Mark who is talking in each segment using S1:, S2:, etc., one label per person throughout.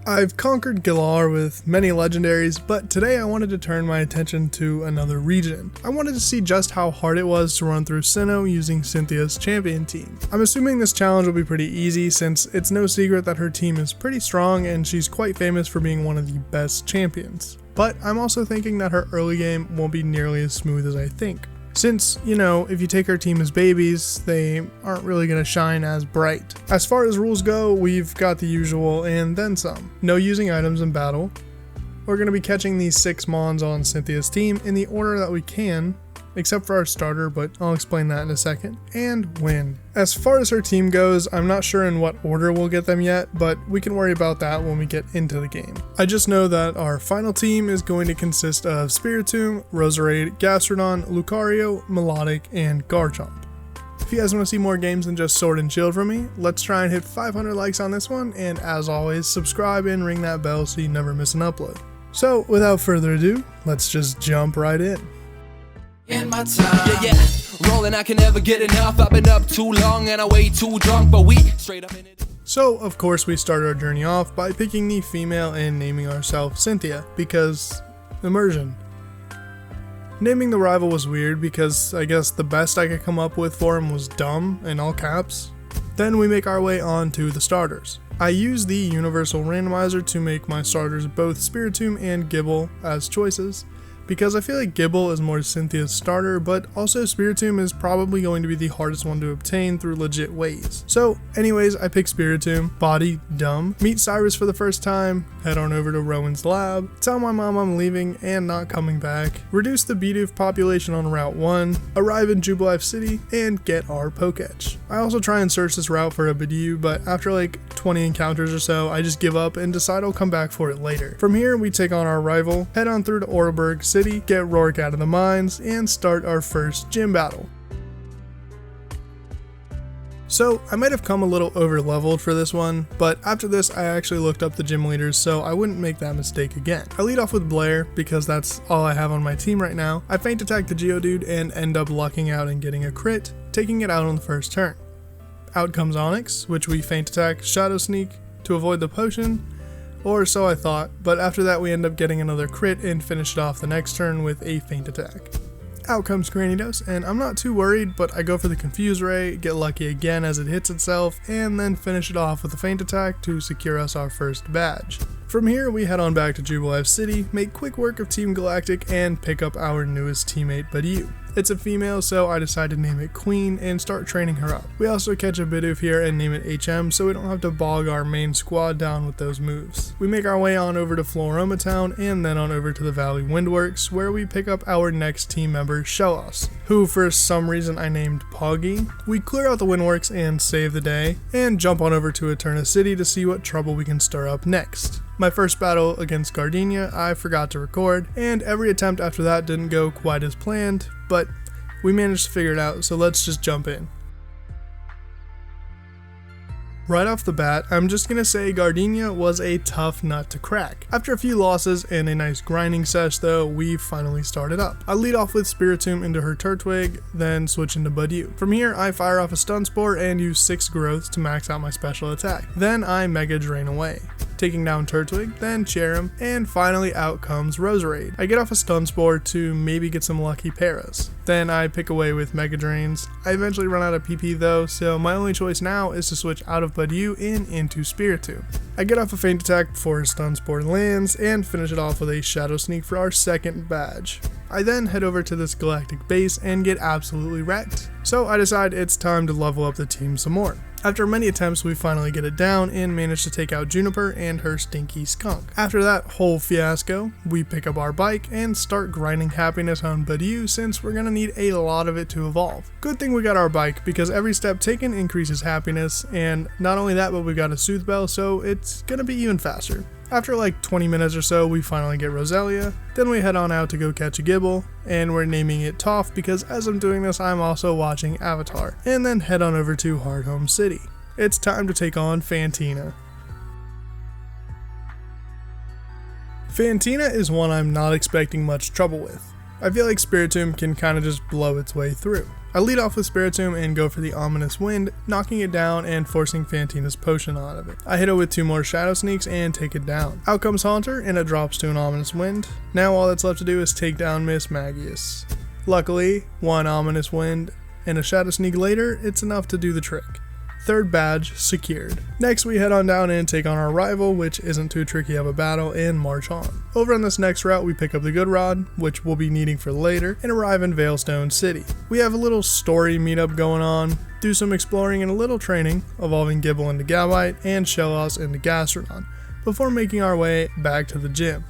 S1: I've conquered Galar with many legendaries, but today I wanted to turn my attention to another region. I wanted to see just how hard it was to run through Sinnoh using Cynthia's champion team. I'm assuming this challenge will be pretty easy since it's no secret that her team is pretty strong and she's quite famous for being one of the best champions. But I'm also thinking that her early game won't be nearly as smooth as I think. Since, if you take her team as babies, they aren't really going to shine as bright. As far as rules go, we've got the usual and then some. No using items in battle. We're going to be catching these 6 Mons on Cynthia's team in the order that we can, except for our starter, but I'll explain that in a second, and win. As far as her team goes, I'm not sure in what order we'll get them yet, but we can worry about that when we get into the game. I just know that our final team is going to consist of Spiritomb, Roserade, Gastrodon, Lucario, Melodic, and Garchomp. If you guys want to see more games than just Sword and Shield from me, let's try and hit 500 likes on this one, and as always, subscribe and ring that bell so you never miss an upload. So without further ado, let's just jump right in.
S2: In my time, yeah, rolling, I can never get enough. I've been up too long and I way too drunk, but we straight up in it.
S1: So of course we started our journey off by picking the female and naming ourselves Cynthia, because immersion. Naming the rival was weird because I guess the best I could come up with for him was dumb in all caps. Then we make our way on to the starters. I use the universal randomizer to make my starters both Spiritomb and Gible as choices, because I feel like Gible is more Cynthia's starter, but also Spiritomb is probably going to be the hardest one to obtain through legit ways. So anyways, I pick Spiritomb, body dumb, meet Cyrus for the first time, head on over to Rowan's lab, tell my mom I'm leaving and not coming back, reduce the Bidoof population on Route 1, arrive in Jubilife City, and get our Poketch. I also try and search this route for a Bidoof, but after like 20 encounters or so, I just give up and decide I'll come back for it later. From here, we take on our rival, head on through to Orleburg City, get ROARK out of the mines, and start our first gym battle. So I might have come a little over leveled for this one, but after this I actually looked up the gym leaders so I wouldn't make that mistake again. I lead off with Blair because that's all I have on my team right now. I feint attack the Geodude and end up lucking out and getting a crit, taking it out on the first turn. Out comes Onix, which we feint attack Shadow Sneak to avoid the potion, or so I thought, but after that we end up getting another crit and finish it off the next turn with a feint attack. Out comes Granidos, and I'm not too worried, but I go for the Confuse Ray, get lucky again as it hits itself, and then finish it off with a feint attack to secure us our first badge. From here, we head on back to Jubilife City, make quick work of Team Galactic, and pick up our newest teammate, Bidoof. It's a female, so I decide to name it Queen and start training her up. We also catch a Bidoof here and name it HM, so we don't have to bog our main squad down with those moves. We make our way on over to Floroma Town and then on over to the Valley Windworks, where we pick up our next team member, Shellos, who for some reason I named Poggy. We clear out the Windworks and save the day, and jump on over to Eterna City to see what trouble we can stir up next. My first battle against Gardenia I forgot to record, and every attempt after that didn't go quite as planned, but we managed to figure it out, so let's just jump in. Right off the bat, I'm just gonna say Gardenia was a tough nut to crack. After a few losses and a nice grinding sesh though, we finally started up. I lead off with Spiritomb into her Turtwig, then switch into Bidoof. From here, I fire off a Stun Spore and use 6 growths to max out my special attack. Then I Mega Drain away, taking down Turtwig, then Cherrim, and finally out comes Roserade. I get off a Stun Spore to maybe get some lucky Paras. Then I pick away with Mega Drains. I eventually run out of PP though, so my only choice now is to switch out of Bidoof and into Spiritomb. I get off a feint attack before his Stun Spore lands and finish it off with a Shadow Sneak for our second badge. I then head over to this galactic base and get absolutely wrecked, so I decide it's time to level up the team some more. After many attempts, we finally get it down and manage to take out Juniper and her stinky skunk. After that whole fiasco, we pick up our bike and start grinding happiness on Bidoof since we're gonna need a lot of it to evolve. Good thing we got our bike because every step taken increases happiness, and not only that, but we got a Soothe Bell, so it's gonna be even faster. After like 20 minutes or so, we finally get Roselia, then we head on out to go catch a Gible, and we're naming it Toph because as I'm doing this I'm also watching Avatar, and then head on over to Hardhome City. It's time to take on FANTINA. FANTINA is one I'm not expecting much trouble with. I feel like Spiritomb can kind of just blow its way through. I lead off with Spiritomb and go for the Ominous Wind, knocking it down and forcing Fantina's potion out of it. I hit it with 2 more Shadow Sneaks and take it down. Out comes Haunter and it drops to an Ominous Wind. Now all that's left to do is take down Miss Magius. Luckily, 1 Ominous Wind and a Shadow Sneak later, it's enough to do the trick. 3rd badge secured. Next we head on down and take on our rival, which isn't too tricky of a battle, and march on. Over on this next route we pick up the Good Rod, which we'll be needing for later, and arrive in Veilstone City. We have a little story meetup going on, do some exploring and a little training, evolving Gible into Gabite and Shellos into Gastrodon, before making our way back to the gym.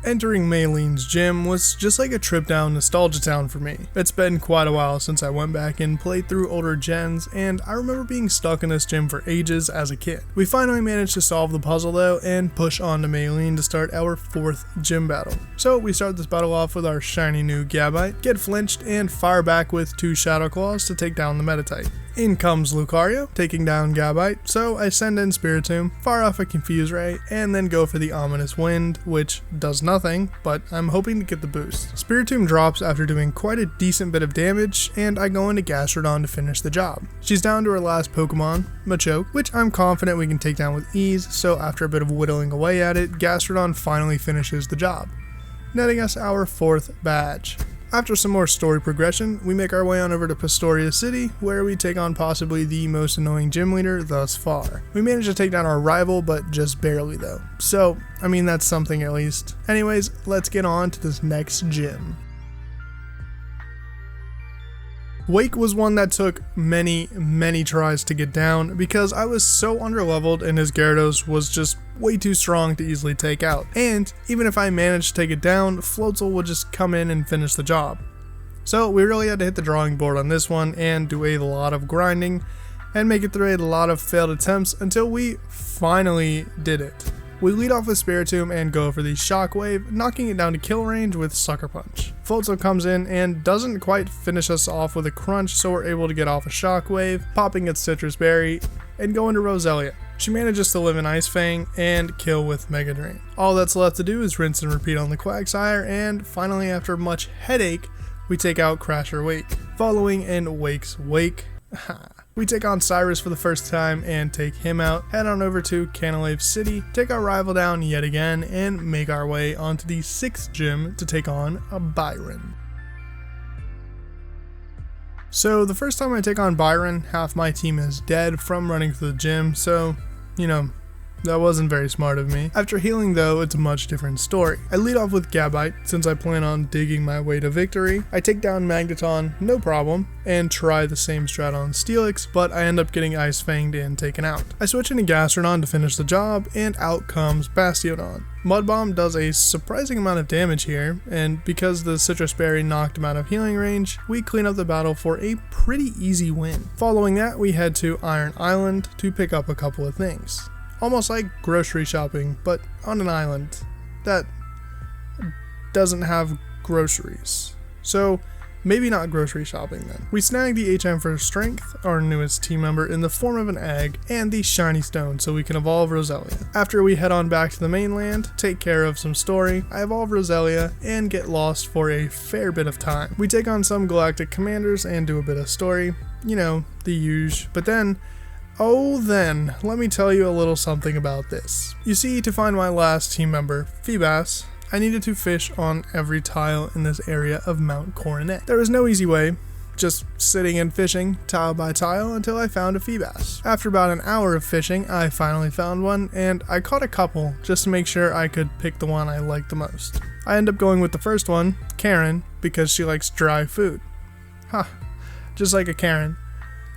S1: Entering Maylene's gym was just like a trip down Nostalgia Town for me. It's been quite a while since I went back and played through older gens, and I remember being stuck in this gym for ages as a kid. We finally managed to solve the puzzle though and push on to Maylene to start our 4th gym battle. So we start this battle off with our shiny new Gabite, get flinched, and fire back with 2 Shadow Claws to take down the Meditite. In comes Lucario, taking down Gabite, so I send in Spiritomb, fire off a Confuse Ray, and then go for the Ominous Wind, which does nothing, but I'm hoping to get the boost. Spiritomb drops after doing quite a decent bit of damage, and I go into Gastrodon to finish the job. She's down to her last Pokemon, Machoke, which I'm confident we can take down with ease, so after a bit of whittling away at it, Gastrodon finally finishes the job, netting us our 4th badge. After some more story progression, we make our way on over to Pastoria City, where we take on possibly the most annoying gym leader thus far. We managed to take down our rival, but just barely though. So, I mean that's something at least. Anyways, let's get on to this next gym. Wake was one that took many tries to get down because I was so underleveled and his Gyarados was just way too strong to easily take out. And even if I managed to take it down, Floatzel would just come in and finish the job. So we really had to hit the drawing board on this one and do a lot of grinding and make it through a lot of failed attempts until we finally did it. We lead off with Spiritomb and go for the Shockwave, knocking it down to kill range with Sucker Punch. Floatzel comes in and doesn't quite finish us off with a Crunch, so we're able to get off a Shockwave, popping its Citrus Berry, and go into Roselia. She manages to live in Ice Fang and kill with Mega Drain. All that's left to do is rinse and repeat on the Quagsire, and finally after much headache, we take out Crasher Wake. Following in Wake's Wake, we take on Cyrus for the first time and take him out, head on over to Canalave City, take our rival down yet again, and make our way onto the 6th gym to take on a Byron. So the first time I take on Byron, half my team is dead from running through the gym, so, you know, that wasn't very smart of me. After healing though, it's a much different story. I lead off with Gabite, since I plan on digging my way to victory. I take down Magneton, no problem, and try the same strat on Steelix, but I end up getting Ice Fanged and taken out. I switch into Gastrodon to finish the job, and out comes Bastiodon. Mud Bomb does a surprising amount of damage here, and because the Citrus Berry knocked him out of healing range, we clean up the battle for a pretty easy win. Following that, we head to Iron Island to pick up a couple of things. Almost like grocery shopping, but on an island that doesn't have groceries. So maybe not grocery shopping then. We snag the HM for Strength, our newest team member, in the form of an egg, and the Shiny Stone so we can evolve Roselia. After we head on back to the mainland, take care of some story, I evolve Roselia, and get lost for a fair bit of time. We take on some Galactic Commanders and do a bit of story, you know, the usual, but then let me tell you a little something about this. You see, to find my last team member, Feebas, I needed to fish on every tile in this area of Mount Coronet. There was no easy way, just sitting and fishing tile by tile until I found a Feebas. After about an hour of fishing, I finally found one, and I caught a couple just to make sure I could pick the one I liked the most. I end up going with the first one, Karen, because she likes dry food. Just like a Karen.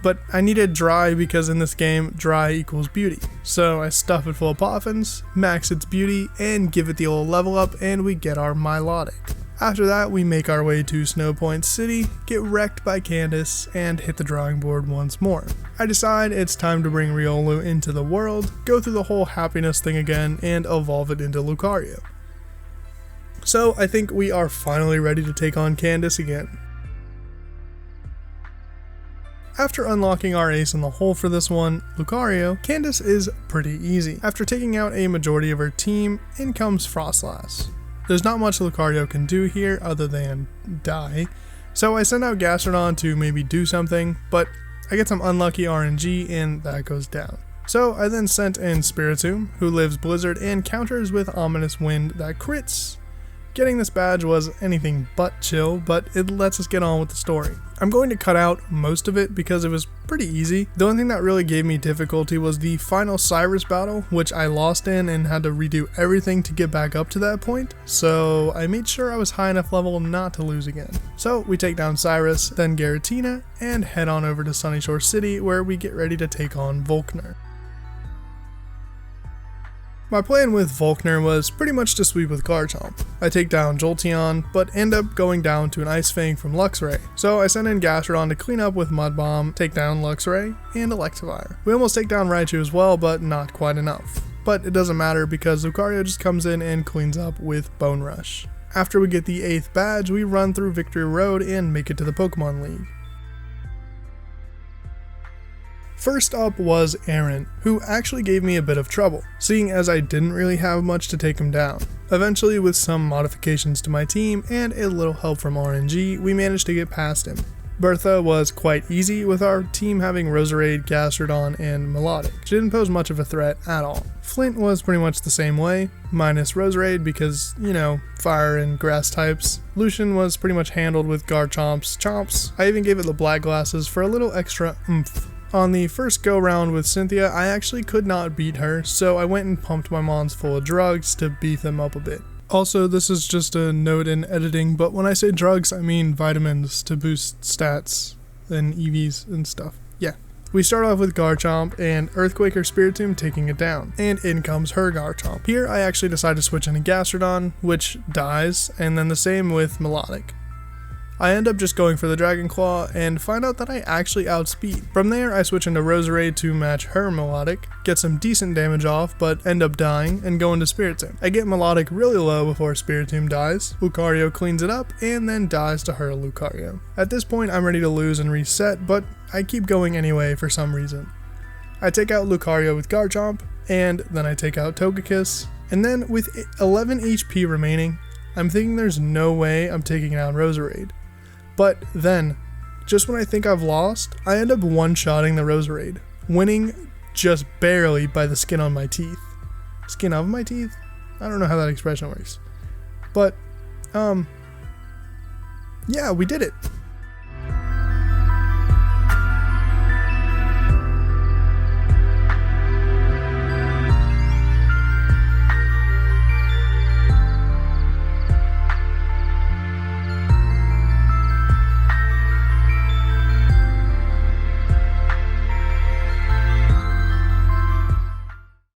S1: But I needed dry because in this game, dry equals beauty. So I stuff it full of Poffins, max its beauty, and give it the old level up, and we get our Milotic. After that, we make our way to Snow Point City, get wrecked by Candace, and hit the drawing board once more. I decide it's time to bring Riolu into the world, go through the whole happiness thing again, and evolve it into Lucario. So I think we are finally ready to take on Candace again. After unlocking our ace in the hole for this one, Lucario, Candace is pretty easy. After taking out a majority of her team, in comes Frostlass. There's not much Lucario can do here other than die, so I send out Gastrodon to maybe do something, but I get some unlucky RNG and that goes down. So I then sent in Spiritomb, who lives Blizzard and counters with Ominous Wind that crits. Getting this badge was anything but chill, but it lets us get on with the story. I'm going to cut out most of it because it was pretty easy. The only thing that really gave me difficulty was the final Cyrus battle, which I lost in and had to redo everything to get back up to that point, so I made sure I was high enough level not to lose again. So we take down Cyrus, then Giratina, and head on over to Sunnyshore City where we get ready to take on VOLKNER. My plan with VOLKNER was pretty much to sweep with Garchomp. I take down Jolteon, but end up going down to an Ice Fang from Luxray. So I send in Gastrodon to clean up with Mud Bomb, take down Luxray, and Electivire. We almost take down Raichu as well, but not quite enough. But it doesn't matter because Lucario just comes in and cleans up with Bone Rush. After we get the 8th badge, we run through Victory Road and make it to the Pokemon League. First up was Aaron, who actually gave me a bit of trouble, seeing as I didn't really have much to take him down. Eventually, with some modifications to my team and a little help from RNG, we managed to get past him. Bertha was quite easy with our team having Roserade, Gastrodon, and Melodic. She didn't pose much of a threat at all. Flint was pretty much the same way, minus Roserade because, you know, fire and grass types. Lucian was pretty much handled with Garchomp's chomps. I even gave it the black glasses for a little extra oomph. On the first go round with Cynthia, I actually could not beat her, so I went and pumped my mons full of drugs to beef them up a bit. Also, this is just a note in editing, but when I say drugs, I mean vitamins to boost stats and EVs and stuff. Yeah. We start off with Garchomp and Earthquake or Spiritomb taking it down, and in comes her Garchomp. Here I actually decide to switch into Gastrodon, which dies, and then the same with Melodic. I end up just going for the Dragon Claw and find out that I actually outspeed. From there, I switch into Roserade to match her Melodic, get some decent damage off, but end up dying and go into Spiritomb. I get Melodic really low before Spiritomb dies, Lucario cleans it up, and then dies to her Lucario. At this point, I'm ready to lose and reset, but I keep going anyway for some reason. I take out Lucario with Garchomp, and then I take out Togekiss, and then with 11 HP remaining, I'm thinking there's no way I'm taking down Roserade. But then, just when I think I've lost, I end up one-shotting the Roserade, winning just barely by the skin on my teeth. Skin of my teeth? I don't know how that expression works. But, yeah, we did it.